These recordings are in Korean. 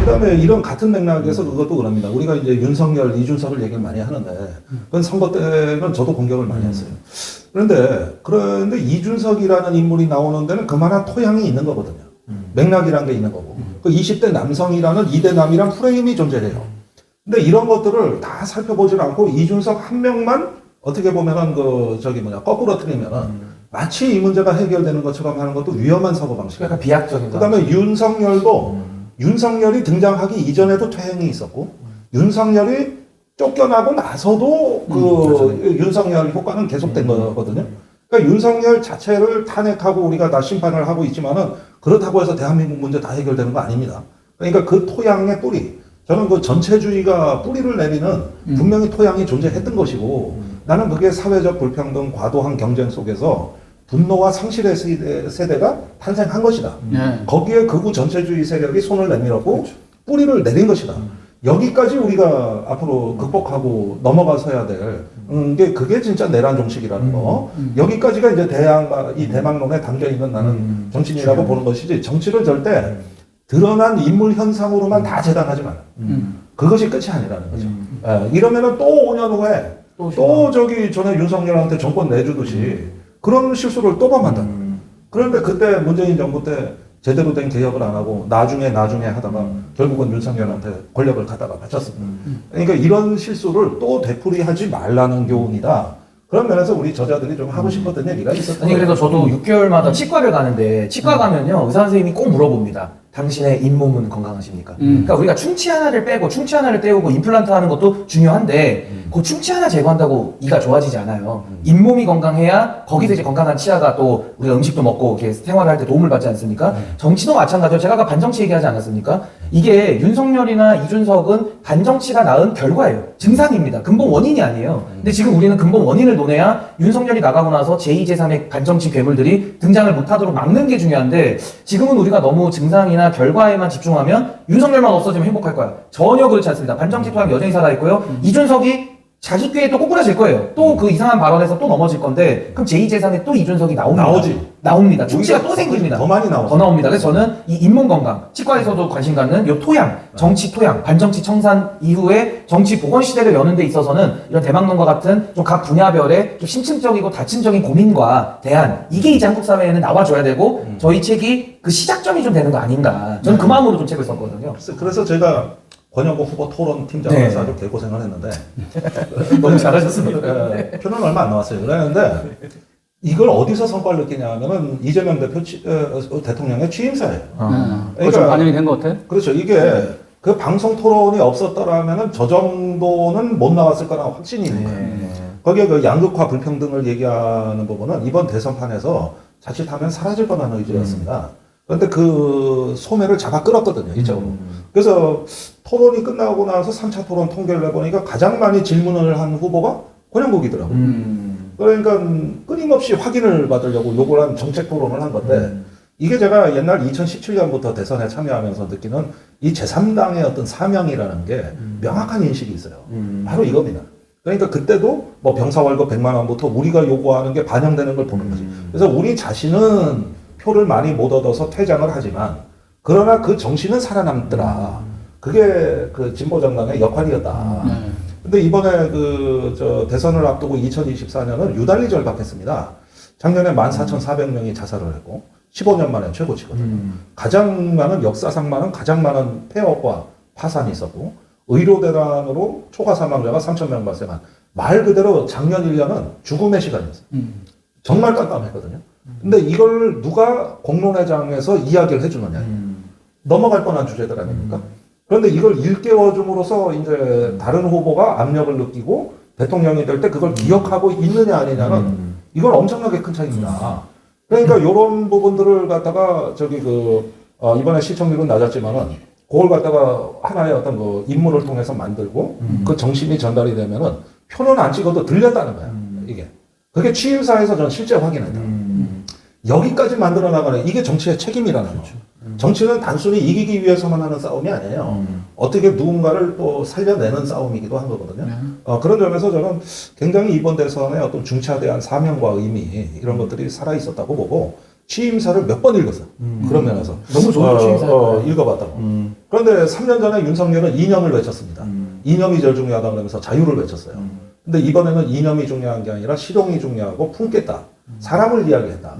그다음에 이런 같은 맥락에서 그것도 그럽니다. 우리가 이제 윤석열, 이준석을 얘기를 많이 하는데 그건 선거 때는 저도 공격을 많이 했어요. 그런데 이준석이라는 인물이 나오는 데는 그만한 토양이 있는 거거든요. 맥락이라는 게 있는 거고. 그 20대 남성이라는 이대남이란 프레임이 존재해요. 근데 이런 것들을 다 살펴보질 않고 이준석 한 명만 어떻게 보면은 거꾸로 틀리면은 마치 이 문제가 해결되는 것처럼 하는 것도 위험한 사고 방식이에요. 약간 비약적인. 그다음에 윤석열도 윤석열이 등장하기 이전에도 퇴행이 있었고 윤석열이 쫓겨나고 나서도 윤석열 효과는 계속된 거거든요. 그러니까 윤석열 자체를 탄핵하고 우리가 다 심판을 하고 있지만은 그렇다고 해서 대한민국 문제 다 해결되는 거 아닙니다. 그러니까 그 토양의 뿌리, 저는 그 전체주의가 뿌리를 내리는 분명히 토양이 존재했던 것이고 나는 그게 사회적 불평등, 과도한 경쟁 속에서 분노와 상실의 세대가 탄생한 것이다. 거기에 극우 전체주의 세력이 손을 내밀었고 뿌리를 내린 것이다. 여기까지 우리가 앞으로 극복하고 넘어가서야 될 게 그게 진짜 내란 종식이라는 거. 여기까지가 이제 이 대망론에 담겨 있는 나는 정치인이라고 보는 것이지 정치를 절대 드러난 인물 현상으로만 다 재단하지 마라. 그것이 끝이 아니라는 거죠. 이러면은 또 5년 후에 또 전에 윤석열한테 정권 내주듯이 그런 실수를 또 범한다. 그런데 그때 문재인 정부 때 제대로 된 개혁을 안 하고 나중에 하다가 결국은 윤석열한테 권력을 갖다가 바쳤습니다. 그러니까 이런 실수를 또 되풀이하지 말라는 교훈이다. 그런 면에서 우리 저자들이 좀 하고 싶었던 얘기가 있었던 아니 그래서 저도 6개월마다 치과를 가는데 치과 가면요 의사 선생님이 꼭 물어봅니다. 당신의 잇몸은 건강하십니까? 그러니까 우리가 충치 하나를 빼고 충치 하나를 떼우고 임플란트 하는 것도 중요한데 그 충치 하나 제거한다고 이가 좋아지지 않아요. 잇몸이 건강해야 거기서 이제 건강한 치아가 또 우리가 음식도 먹고 이렇게 생활을 할 때 도움을 받지 않습니까? 정치도 마찬가지로 제가 아까 반정치 얘기하지 않았습니까? 이게 윤석열이나 이준석은 반정치가 낳은 결과예요. 증상입니다. 근본 원인이 아니에요. 근데 지금 우리는 근본 원인을 논해야 윤석열이 나가고 나서 제2, 제3의 반정치 괴물들이 등장을 못하도록 막는 게 중요한데 지금은 우리가 너무 증상이나 결과에만 집중하면 윤석열만 없어지면 행복할 거야. 전혀 그렇지 않습니다. 반정치 토양 여전히 살아있고요. 이준석이 자기 꾀에 또 꼬꾸라질 거예요. 또 그 이상한 발언에서 또 넘어질 건데 그럼 제2, 제3에 또 이준석이 나옵니다. 충치가 또 생깁니다. 더 많이 나오죠. 더 나옵니다. 그래서 저는 이 잇몸 건강, 치과에서도 관심 갖는 요 토양, 정치 토양, 반정치 청산 이후에 정치 복원 시대를 여는 데 있어서는 이런 대망론과 같은 좀 각 분야별의 좀 심층적이고 다층적인 고민과 대안, 이게 이제 한국 사회에는 나와줘야 되고 저희 책이 그 시작점이 좀 되는 거 아닌가. 저는 그 마음으로 좀 책을 썼거든요. 그래서 제가 권영구 후보 토론 팀장으로서 아주 개고생을 했는데 너무 잘하셨습니다. 표는 얼마 안 나왔어요. 그랬는데 이걸 어디서 성과를 느끼냐 하면은 이재명 대통령의 취임사예요. 그거 좀 반영이 된 것 같아? 그렇죠. 이게 그 방송 토론이 없었더라면은 저 정도는 못 나왔을 거라는 확신이 있는 거예요. 거기에 그 양극화 불평등을 얘기하는 부분은 이번 대선판에서 자칫하면 사라질 뻔한 의지였습니다. 그런데 그 소매를 잡아 끌었거든요, 이쪽으로. 그래서 토론이 끝나고 나서 3차 토론 통계를 내보니까 가장 많이 질문을 한 후보가 권영국이더라고요. 그러니까 끊임없이 확인을 받으려고 요걸 한 정책 토론을 한 건데 이게 제가 옛날 2017년부터 대선에 참여하면서 느끼는 이 제3당의 어떤 사명이라는 게 명확한 인식이 있어요. 바로 이겁니다. 그러니까 그때도 뭐 병사 월급 100만 원부터 우리가 요구하는 게 반영되는 걸 보는 거지. 그래서 우리 자신은 표를 많이 못 얻어서 퇴장을 하지만 그러나 그 정신은 살아남더라. 그게 그 진보 정당의 역할이었다. 근데 이번에 대선을 앞두고 2024년은 유달리 절박했습니다. 작년에 14,400명이 자살을 했고 15년 만에 최고치거든요. 가장 많은 역사상 많은 가장 많은 폐업과 파산이 있었고 의료대란으로 초과 사망자가 3,000명 발생한 말 그대로 작년 1년은 죽음의 시간이었어요. 정말 깜깜했거든요. 근데 이걸 누가 공론회장에서 이야기를 해주느냐. 넘어갈 뻔한 주제들 아닙니까? 그런데 이걸 일깨워줌으로써 이제 다른 후보가 압력을 느끼고 대통령이 될 때 그걸 기억하고 있느냐 아니냐는 이건 엄청나게 큰 차이입니다. 그러니까 이런 부분들을 갖다가 이번에 시청률은 낮았지만은 그걸 갖다가 하나의 어떤 그 인물을 통해서 만들고 그 정신이 전달이 되면은 표는 안 찍어도 들렸다는 거야. 이게. 그게 취임사에서 전 실제 확인했다. 여기까지 만들어 나가는 이게 정치의 책임이라는 거죠. 정치는 단순히 이기기 위해서만 하는 싸움이 아니에요. 어떻게 누군가를 또 살려내는 싸움이기도 한 거거든요. 그런 점에서 저는 굉장히 이번 대선의 어떤 중차대한 사명과 의미 이런 것들이 살아 있었다고 보고 취임사를 몇 번 읽었어. 그런 면에서. 너무 좋은 취임사였구나. 읽어봤다고. 그런데 3년 전에 윤석열은 이념을 외쳤습니다. 이념이 제일 중요하다 그러면서 자유를 외쳤어요. 근데 이번에는 이념이 중요한 게 아니라 실용이 중요하고 품겠다. 사람을 이야기했다.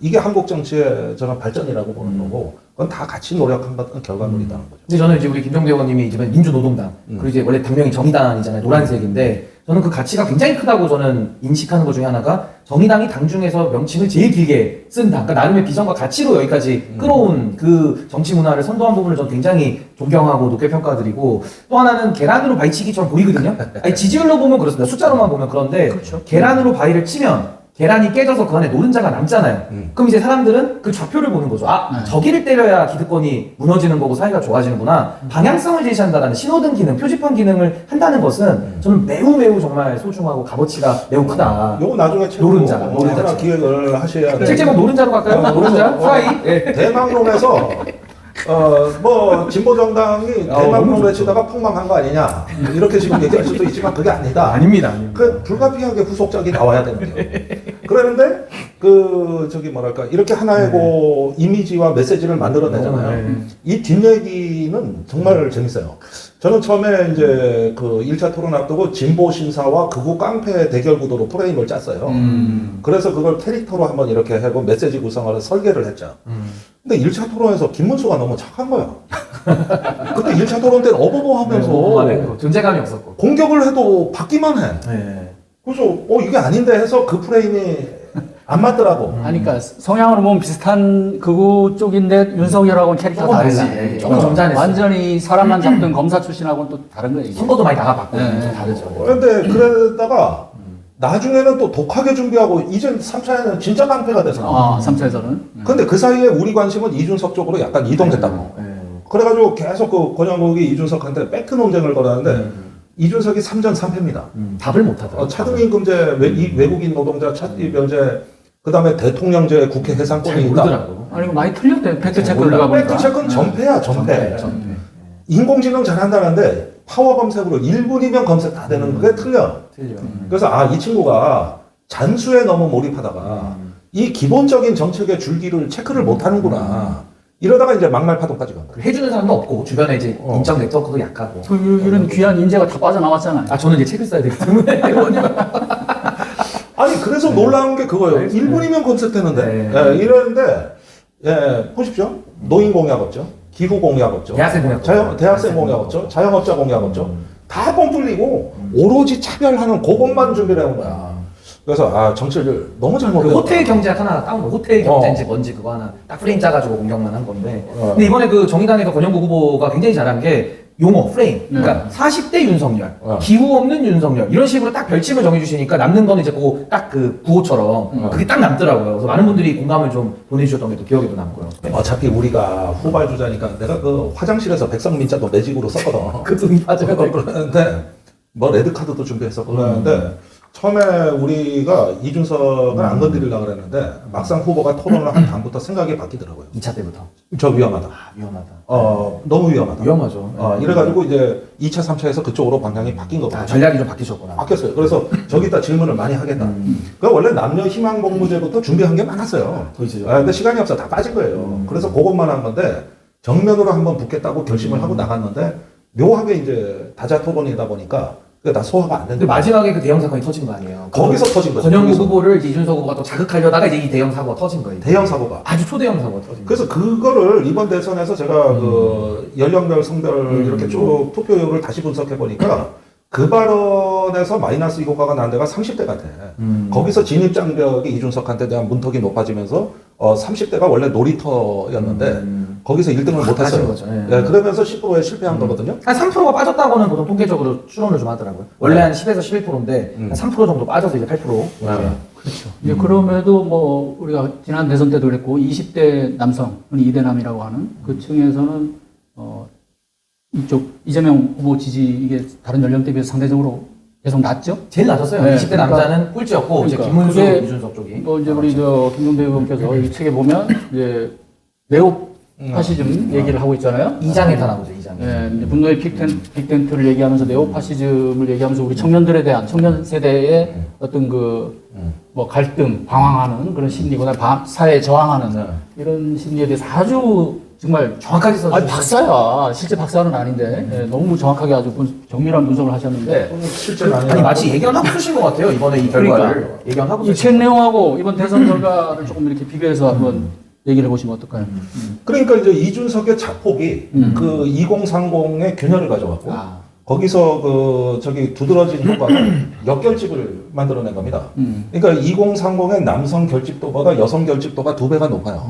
이게 한국 정치의 저는 발전이라고 보는 거고, 그건 다 같이 노력한 결과물이라는 거죠. 근데 저는 이제 우리 김종대 의원님이 이제 민주노동당, 그리고 이제 원래 당명이 정의당이잖아요. 노란색인데, 저는 그 가치가 굉장히 크다고 저는 인식하는 것 중에 하나가 정의당이 당 중에서 명칭을 제일 길게 쓴 당, 그러니까 나름의 비전과 가치로 여기까지 끌어온 그 정치 문화를 선도한 부분을 저는 굉장히 존경하고 높게 평가드리고, 또 하나는 계란으로 바위치기처럼 보이거든요. 아니, 지지율로 보면 그렇습니다. 숫자로만 보면 그런데 계란으로 바위를 치면 계란이 깨져서 그 안에 노른자가 남잖아요. 그럼 이제 사람들은 그 좌표를 보는 거죠. 아, 저기를 때려야 기득권이 무너지는 거고 사회가 좋아지는구나. 방향성을 제시한다는 신호등 기능, 표지판 기능을 한다는 것은 저는 매우 정말 소중하고 값어치가 매우 크다. 요거 나중에 책으로 노른자. 하나 기획을 하셔야 돼요. 책 제목 노른자로 갈까요? 노른자? 프라이? 예. 대망론에서 뭐 진보 정당이 대망론 외치다가 폭망한 거 아니냐 이렇게 지금 얘기할 수도 있지만 그게 아니다. 아닙니다. 그 불가피하게 후속작이 나와야 됩니다. 그러는데 그 저기 뭐랄까 이렇게 하나의 그 이미지와 메시지를 만들어내잖아요. 이 뒷얘기는 정말 재밌어요. 저는 처음에 이제 그 1차 토론 앞두고 진보 신사와 극우 깡패 대결 구도로 프레임을 짰어요. 그래서 그걸 캐릭터로 한번 이렇게 하고 메시지 구성을 설계를 했죠. 근데 1차 토론에서 김문수가 너무 착한 거야. 그때 1차 토론 때는 어버버 하면서 존재감이 없었고. 공격을 해도 받기만 해. 그래서 이게 아닌데 해서 그 프레임이 안 맞더라고. 아니, 그러니까 성향으로 보면 비슷한 극우 쪽인데 윤석열하고는 캐릭터가 다르지. 조금 점잖했어. 완전히 사람만 잡던 검사 출신하고는 또 다른 거예요. 선거도 많이 나가봤고 좀 다르죠. 그런데 그러다가 나중에는 또 독하게 준비하고 이제 3차에는 진짜 깡패가 돼서. 3차에서는. 근데 그 사이에 우리 관심은 이준석 쪽으로 약간 이동했다고. 그래가지고 계속 그 권영국이 이준석한테 팩트 논쟁을 걸었는데 이준석이 3전 3패입니다. 답을 못하더라고요. 차등임 금제, 외국인 노동자 차등임 면제, 그 다음에 대통령제 국회 해상권이 있다. 모르더라고. 아니, 이거 많이 틀렸대. 팩트체크 들어가보니까. 팩트체크는 전패야, 전패. 인공지능 잘한다는데 파워 검색으로 1분이면 검색 다 되는 게 틀려. 그래서 이 친구가 잔수에 너무 몰입하다가 이 기본적인 정책의 줄기를 체크를 못 하는구나. 이러다가 이제 막말 파동까지 간 거야. 해주는 사람도 없고 주변에 이제 인적 네트워크도 약하고. 이런 귀한 인재가 다 빠져나왔잖아요. 저는 이제 책을 써야 되기 때문에. 아니 그래서 놀라운 게 그거예요. 1분이면 검색되는데 이러는데 보십시오. 노인 공약 없죠. 기후 공약 없죠. 대학생 공약 대학생 공약 없죠. 자영업자 공약 없죠. 다 뻥 뚫리고 오로지 차별하는 그것만 준비를 해온 거야. 그래서 정치를 너무 잘못했다. 그 호텔 경제학 하나 따온 거. 호텔 경제인지 뭔지 그거 하나 딱 프레임 짜가지고 공격만 한 건데. 근데 이번에 그 정의당에서 권영국 후보가 굉장히 잘한 게 용어, 프레임. 그러니까 40대 윤석열, 기후 없는 윤석열 이런 식으로 딱 별칭을 정해주시니까 남는 거는 이제 딱 그 구호처럼 그게 딱 남더라고요. 그래서 많은 분들이 공감을 좀 보내주셨던 게 또 기억에도 남고요. 어차피 우리가 후발 주자니까 내가 그 화장실에서 백성민자도 매직으로 썼거든. 그 돈이 빠져야 돼. 그런데 뭐 레드카드도 준비했었고 그러는데 처음에 우리가 이준석을 안 건드리려고 그랬는데 막상 후보가 토론을 한 다음부터 생각이 바뀌더라고요. 2차 때부터. 저 위험하다. 위험하다. 너무 위험하다. 위험하죠. 이래가지고 이제 2차, 3차에서 그쪽으로 방향이 바뀐 거거든요. 전략이 좀 바뀌셨구나. 바뀌었어요. 그래서 저기다 질문을 많이 하겠다. 그 원래 남녀 희망 복무제부터 준비한 게 많았어요. 그렇죠. 근데 시간이 없어 다 빠진 거예요. 그래서 그것만 한 건데 정면으로 한번 붙겠다고 결심을 하고 나갔는데 묘하게 이제 다자 토론이다 보니까 그게 다 소화가 안 근데 된다. 마지막에 그 대형 사건이 터진 거 아니에요? 거기서 터진 거죠. 권영국 거기서. 후보를 이제 이준석 후보가 또 자극하려다가 이제 이 대형 사고가 터진 거예요. 대형 사고가. 아주 초대형 사고가 터진 거예요. 그래서 그거를 이번 대선에서 제가 그 연령별, 성별 이렇게 쭉 투표율을 다시 분석해 보니까 그 발언에서 마이너스 효과가 난 데가 30대 같아. 거기서 진입장벽이 이준석한테 대한 문턱이 높아지면서 30대가 원래 놀이터였는데 거기서 1등을 못했어요. 거죠. 그러면서 10%에 실패한 거거든요. 한 3%가 빠졌다고는 보통 통계적으로 추론을 좀 하더라고요. 원래 한 10에서 11%인데 한 3% 정도 빠져서 이제 8%. 그렇죠. 이제 그럼에도 뭐 우리가 지난 대선 때도 그랬고 20대 남성, 흔히 이대남이라고 하는 그 층에서는 이쪽 이재명 후보 지지 이게 다른 연령대에 비해서 상대적으로 계속 낮죠? 제일 낮았어요. 네, 20대 그러니까, 남자는 꼴찌였고 이제 그러니까 김문수, 그게 이준석 쪽이. 뭐 이제 우리 김종대 의원께서 이 책에 보면 이제 네오 파시즘 얘기를 하고 있잖아요. 2장에 다 나오죠. 2장에. 예, 이제 분노의 빅텐트를 얘기하면서 네오 파시즘을 얘기하면서 우리 청년들에 대한 청년 세대의 어떤 그 뭐 갈등, 방황하는 그런 심리보다 사회에 저항하는 이런 심리에 대해서 아주 정말 정확하게 써주셨어요. 아니, 박사야. 실제 박사는 아닌데 예, 너무 정확하게 아주 정밀한 분석을 하셨는데 실제는 아니 마치 예견하고 쓰신 것 같아요. 이번에 이 결과를 그러니까. 예견하고 이 책 내용하고 이번 대선 결과를 조금 이렇게 비교해서 한번 얘기를 해보시면 어떨까요? 그러니까 이제 이준석의 자폭이 그 2030의 균열을 가져왔고 아. 거기서 그 저기 두드러진 효과가 역결집을 만들어낸 겁니다. 그러니까 2030의 남성 결집도보다 여성 결집도가 2배가 높아요.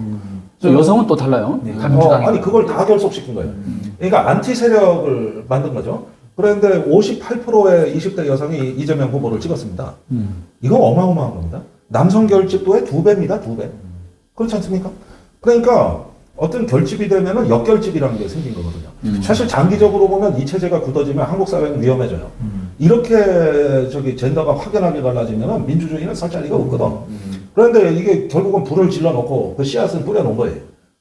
저 여성은 또 달라요. 네, 민주당이 아니 그걸 다 결속시킨 거예요. 그러니까 안티 세력을 만든 거죠. 그런데 58%의 20대 여성이 이재명 후보를 찍었습니다. 이거 어마어마한 겁니다. 남성 결집도의 2배입니다. 2배. 그렇지 않습니까? 그러니까 어떤 결집이 되면은 역결집이라는 게 생긴 거거든요. 사실 장기적으로 보면 이 체제가 굳어지면 한국 사회는 위험해져요. 이렇게 저기 젠더가 확연하게 갈라지면은 민주주의는 설 자리가 없거든. 그런데 이게 결국은 불을 질러놓고 그 씨앗은 뿌려놓은 거예요.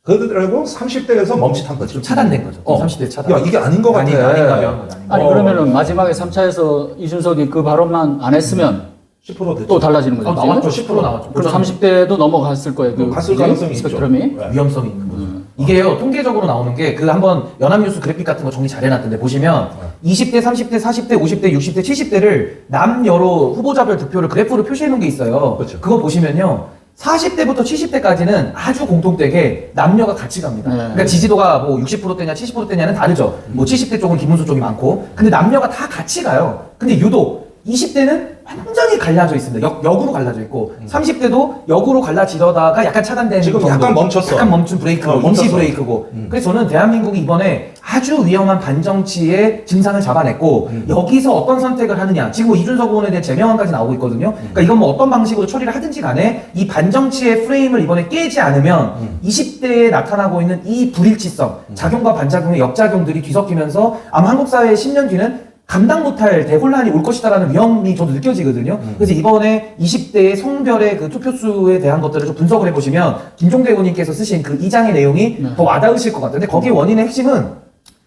그러고 30대에서 멈칫한 거지. 좀 차단된 거죠. 30대 차단. 야, 이게 아닌 것 같아. 아닌가 한 거다. 아니 그러면은 마지막에 3차에서 이준석이 그 발언만 안 했으면 10% 됐죠. 또 달라지는 거죠. 나왔죠. 10% 나왔죠. 그럼 30대도 넘어갔을 거예요. 그 갔을 가능성이 스펙트럼이. 있죠. 네. 위험성이 있는 거죠. 이게요, 통계적으로 나오는 게, 그 한번 연합뉴스 그래픽 같은 거 정리 잘 해놨던데, 보시면, 20대, 30대, 40대, 50대, 60대, 70대를 남여로 후보자별 득표를 그래프로 표시해 놓은 게 있어요. 그렇죠. 그거 보시면요, 40대부터 70대까지는 아주 공통되게 남녀가 같이 갑니다. 네. 그러니까 지지도가 뭐 60%대냐 70%대냐는 다르죠. 뭐 70대 쪽은 김문수 쪽이 많고. 근데 남녀가 다 같이 가요. 근데 유독 20대는 완전히 갈라져 있습니다. 역으로 갈라져 있고 30대도 역으로 갈라지려다가 약간 차단된 지금 정도. 약간 멈췄어. 약간 멈춘 브레이크, 임시 멈췄어. 브레이크고. 그래서 저는 대한민국이 이번에 아주 위험한 반정치의 증상을 잡아냈고 여기서 어떤 선택을 하느냐. 지금 뭐 이준석 의원에 대한 제명안까지 나오고 있거든요. 그러니까 이건 뭐 어떤 방식으로 처리를 하든지 간에 이 반정치의 프레임을 이번에 깨지 않으면 20대에 나타나고 있는 이 불일치성, 작용과 반작용의 역작용들이 뒤섞이면서 아마 한국 사회의 10년 뒤는 감당 못할 대혼란이 올 것이다라는 위험이 저도 느껴지거든요. 그래서 이번에 20대의 성별의 그 투표수에 대한 것들을 좀 분석을 해보시면 김종대 의원님께서 쓰신 그 2장의 내용이 더 와닿으실 것 같은데 거기에 원인의 핵심은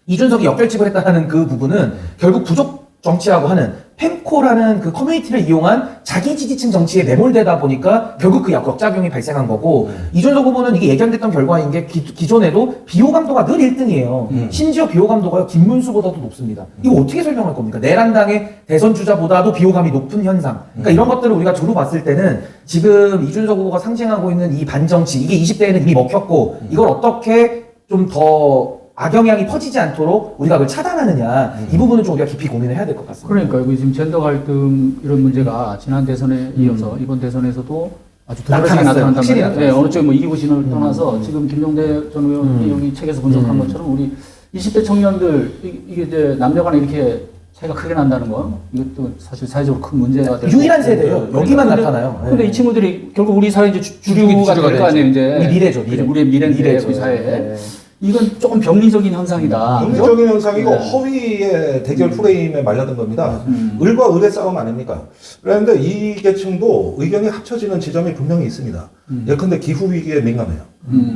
이준석이 역결집을 했다는 그 부분은 결국 부족 정치라고 하는 펜코라는 그 커뮤니티를 이용한 자기 지지층 정치에 매몰되다 보니까 결국 그 역작용이 발생한 거고 이준석 후보는 이게 예견됐던 결과인 게 기존에도 비호감도가 늘 1등이에요. 심지어 비호감도가 김문수보다도 높습니다. 이거 어떻게 설명할 겁니까? 내란당의 대선 주자보다도 비호감이 높은 현상. 그러니까 이런 것들을 우리가 두루 봤을 때는 지금 이준석 후보가 상징하고 있는 이 반정치, 이게 20대에는 이미 먹혔고 이걸 어떻게 좀 더 악영향이 퍼지지 않도록 우리가 그걸 차단하느냐 이 부분은 좀 우리가 깊이 고민을 해야 될 것 같습니다. 그러니까 여기 지금 젠더 갈등 이런 문제가 지난 대선에 이어서 이번 대선에서도 아주 두드러지게 나타났어요. 나타난단 확실히 말이에요. 네, 어느 쪽에 뭐 이기고 지는 떠나서 지금 김종대 전 의원이 여기 책에서 분석한 것처럼 우리 20대 청년들 이게 이제 남녀간에 이렇게 차이가 크게 난다는 거 이것도 사실 사회적으로 큰 문제가 되고 유일한 세대예요. 여기만 근데- 나타나요. 근데 네. 이 친구들이 결국 우리 사회 이제 주류가 될 거 아니에요, 이제. 우리 미래죠, 미래. 우리의 미래인데 미래죠. 우리 사회. 네. 이건 조금 병리적인 현상이다. 논리적인 현상이고 네. 허위의 대결 프레임에 말려든 겁니다. 을과 을의 싸움 아닙니까? 그런데 이 계층도 의견이 합쳐지는 지점이 분명히 있습니다. 예컨대 기후 위기에 민감해요.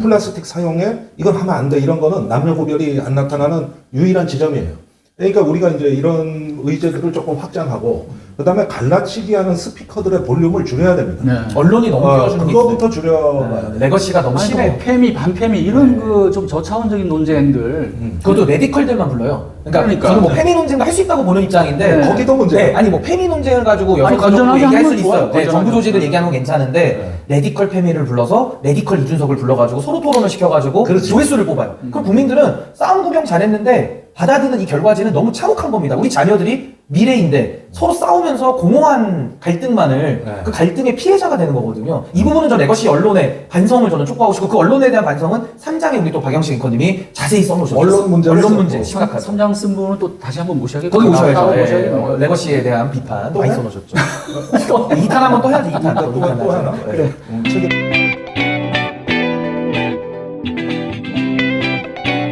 플라스틱 사용에 이건 하면 안 돼 이런 거는 남녀 구별이 안 나타나는 유일한 지점이에요. 그러니까 우리가 이제 이런 의제들을 조금 확장하고 그다음에 갈라치기 하는 스피커들의 볼륨을 줄여야 됩니다. 네. 언론이 너무 끼워주는 게 그거부터 있어요. 줄여봐야 돼. 레거시가 너무 아니, 심해. 뭐 페미, 반페미 이런 그 좀 저차원적인 논쟁들 그것도 레디컬들만 불러요. 그러니까 저는 뭐 페미 논쟁도 할 수 있다고 보는 입장인데 네. 거기도 문제예요. 네, 아니 뭐 페미 논쟁을 가지고 여성 아니, 가족으로 건전하게 얘기할 하면 수 좋아요. 있어요. 네, 정부 건전하게. 조직을 얘기하는 건 괜찮은데 레디컬 페미를 불러서 레디컬 이준석을 불러가지고 서로 토론을 시켜가지고 그렇지. 조회수를 뽑아요. 그럼 국민들은 싸움 구경 잘했는데 받아들이는 이 결과지는 너무 참혹한 겁니다. 우리 자녀들이 미래인데 서로 싸우면서 공허한 갈등만을 네. 그 갈등의 피해자가 되는 거거든요. 이 부분은 저 레거시 언론의 반성을 저는 촉구하고 싶고 그 언론에 대한 반성은 3장에 우리 또 박영식 앵커님이 자세히 써놓으셨어요. 언론 문제를 언론 썼고. 문제 심각하죠. 삼장 쓴 분은 또 다시 한번 모셔야겠고 거기 오셔야죠. 따로 예, 모셔야겠네요. 레거시에 대한 비판 또 많이 해? 써놓으셨죠. 2탄 한번 또 해야지. 2탄 또 하나? 그래. 책임.